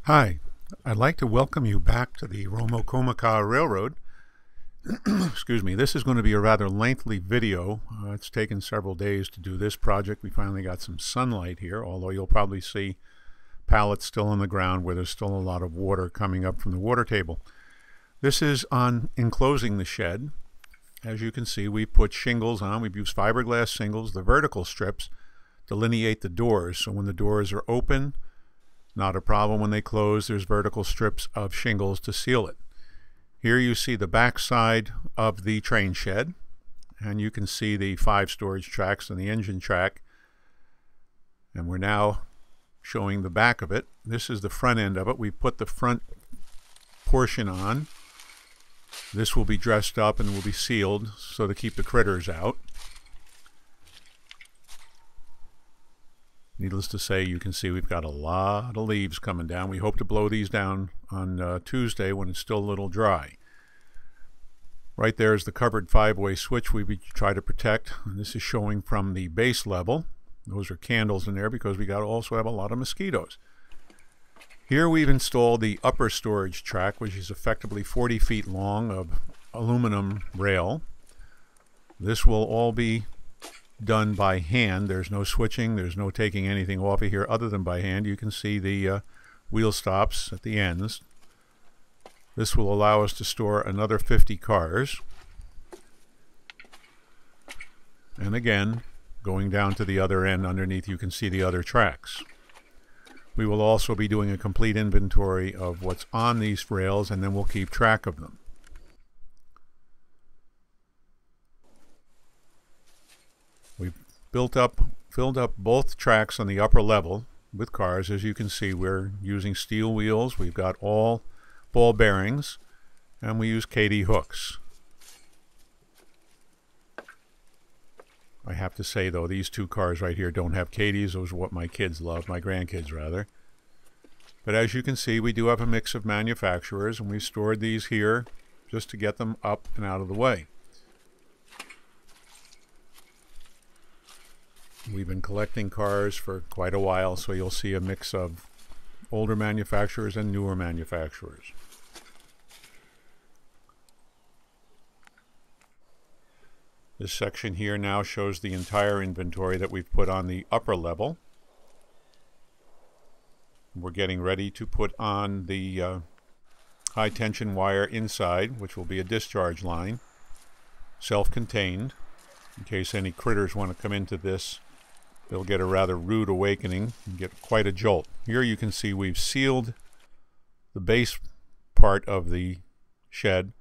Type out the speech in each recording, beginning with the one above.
Hi, I'd like to welcome you back to the Romocomaka Railroad. Excuse me, this is going to be a rather lengthy video. It's taken several days to do this project. We finally got some sunlight here, although you'll probably see pallets still on the ground where there's still a lot of water coming up from the water table. This is on enclosing the shed. As you can see, we've put shingles on. We've used fiberglass shingles. The vertical strips delineate the doors, so when the doors are open, not a problem. When they close, there's vertical strips of shingles to seal it. Here you see the back side of the train shed, and you can see the 5 storage tracks and the engine track. And we're now showing the back of it. This is the front end of it. We put the front portion on. This will be dressed up and will be sealed so to keep the critters out. Needless to say, you can see we've got a lot of leaves coming down. We hope to blow these down on Tuesday when it's still a little dry. Right there is the covered 5-way switch we try to protect. And this is showing from the base level. Those are candles in there because we also have a lot of mosquitoes. Here we've installed the upper storage track, which is effectively 40 feet long of aluminum rail. This will all be done by hand. There's no switching, there's no taking anything off of here other than by hand. You can see the wheel stops at the ends. This will allow us to store another 50 cars. And again, going down to the other end underneath, you can see the other tracks. We will also be doing a complete inventory of what's on these rails, and then we'll keep track of them. We've filled up both tracks on the upper level with cars. As you can see, we're using steel wheels. We've got all ball bearings, and we use KD hooks. I have to say, though, these 2 cars right here don't have KDs. Those are what my kids love, my grandkids rather. But as you can see, we do have a mix of manufacturers, and we've stored these here just to get them up and out of the way. We've been collecting cars for quite a while, so you'll see a mix of older manufacturers and newer manufacturers. This section here now shows the entire inventory that we've put on the upper level. We're getting ready to put on the high tension wire inside, which will be a discharge line, self-contained. In case any critters want to come into this, they'll get a rather rude awakening and get quite a jolt. Here you can see we've sealed the base part of the shed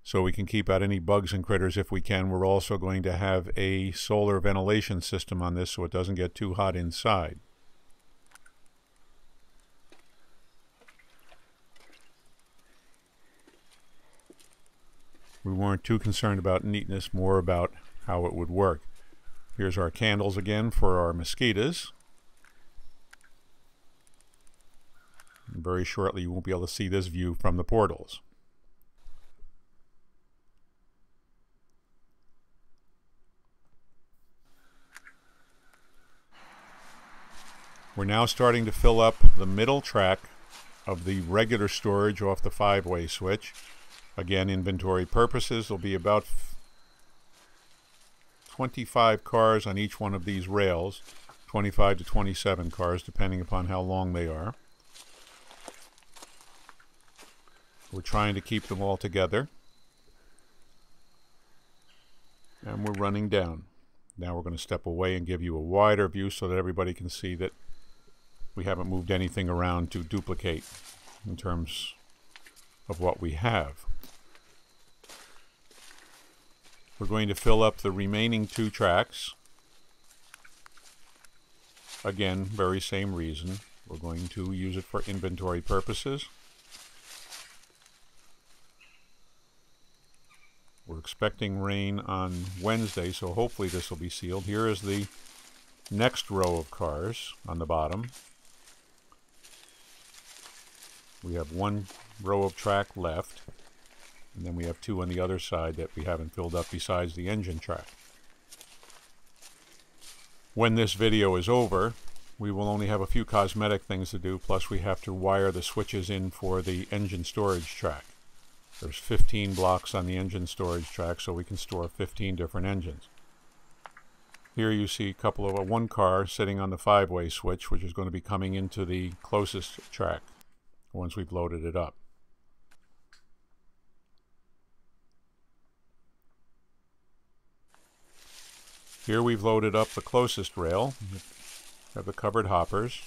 so we can keep out any bugs and critters if we can. We're also going to have a solar ventilation system on this so it doesn't get too hot inside. We weren't too concerned about neatness, more about how it would work. Here's our candles again for our mosquitoes. And very shortly you won't be able to see this view from the portals. We're now starting to fill up the middle track of the regular storage off the 5-way switch. Again, inventory purposes, there'll be about 25 cars on each one of these rails, 25 to 27 cars depending upon how long they are. We're trying to keep them all together, and we're running down. Now we're going to step away and give you a wider view so that everybody can see that we haven't moved anything around to duplicate in terms of what we have. We're going to fill up the remaining 2 tracks. Again, very same reason. We're going to use it for inventory purposes. We're expecting rain on Wednesday, so hopefully this will be sealed. Here is the next row of cars on the bottom. We have 1 row of track left. And then we have 2 on the other side that we haven't filled up besides the engine track. When this video is over, we will only have a few cosmetic things to do, plus we have to wire the switches in for the engine storage track. There's 15 blocks on the engine storage track, so we can store 15 different engines. Here you see a couple of one car sitting on the 5-way switch, which is going to be coming into the closest track once we've loaded it up. Here we've loaded up the closest rail. We have the covered hoppers.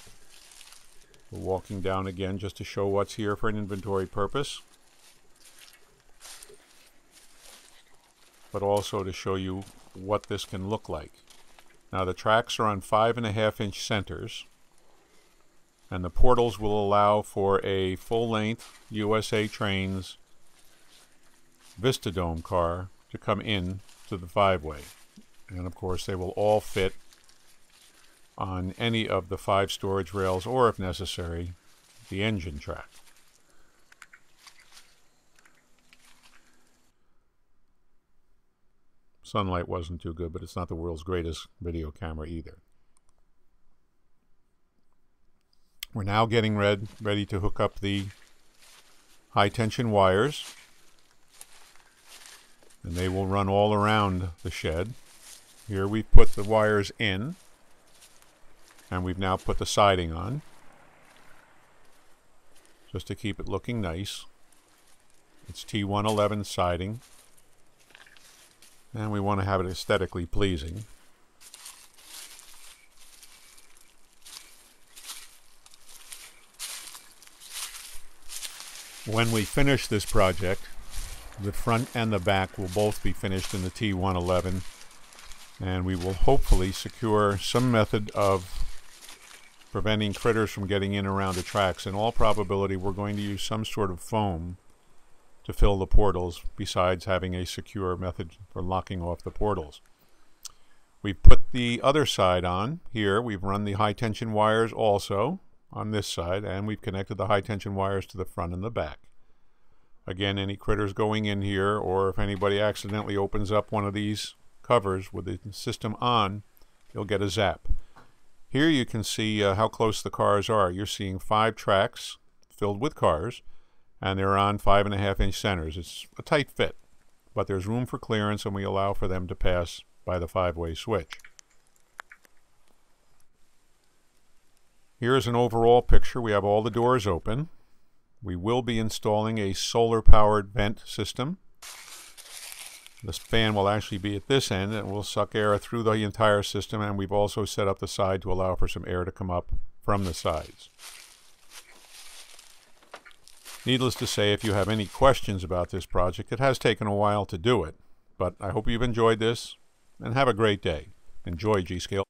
We're walking down again just to show what's here for an inventory purpose, but also to show you what this can look like. Now the tracks are on 5.5-inch centers, and the portals will allow for a full-length USA Trains Vistadome car to come in to the 5-way. And of course they will all fit on any of the 5 storage rails, or if necessary, the engine track. Sunlight wasn't too good, but it's not the world's greatest video camera either. We're now getting ready to hook up the high tension wires, and they will run all around the shed. Here we've put the wires in, and we've now put the siding on, just to keep it looking nice. It's T111 siding, and we want to have it aesthetically pleasing. When we finish this project, the front and the back will both be finished in the T111, and we will hopefully secure some method of preventing critters from getting in around the tracks. In all probability, we're going to use some sort of foam to fill the portals, besides having a secure method for locking off the portals. We've put the other side on here. We've run the high tension wires also on this side, and we've connected the high tension wires to the front and the back. Again, any critters going in here, or if anybody accidentally opens up one of these covers with the system on, you'll get a zap. Here you can see how close the cars are. You're seeing 5 tracks filled with cars, and they're on 5.5-inch centers. It's a tight fit, but there's room for clearance, and we allow for them to pass by the 5-way switch. Here's an overall picture. We have all the doors open. We will be installing a solar-powered vent system. This fan will actually be at this end, and will suck air through the entire system, and we've also set up the side to allow for some air to come up from the sides. Needless to say, if you have any questions about this project, it has taken a while to do it, but I hope you've enjoyed this, and have a great day. Enjoy, G-Scale.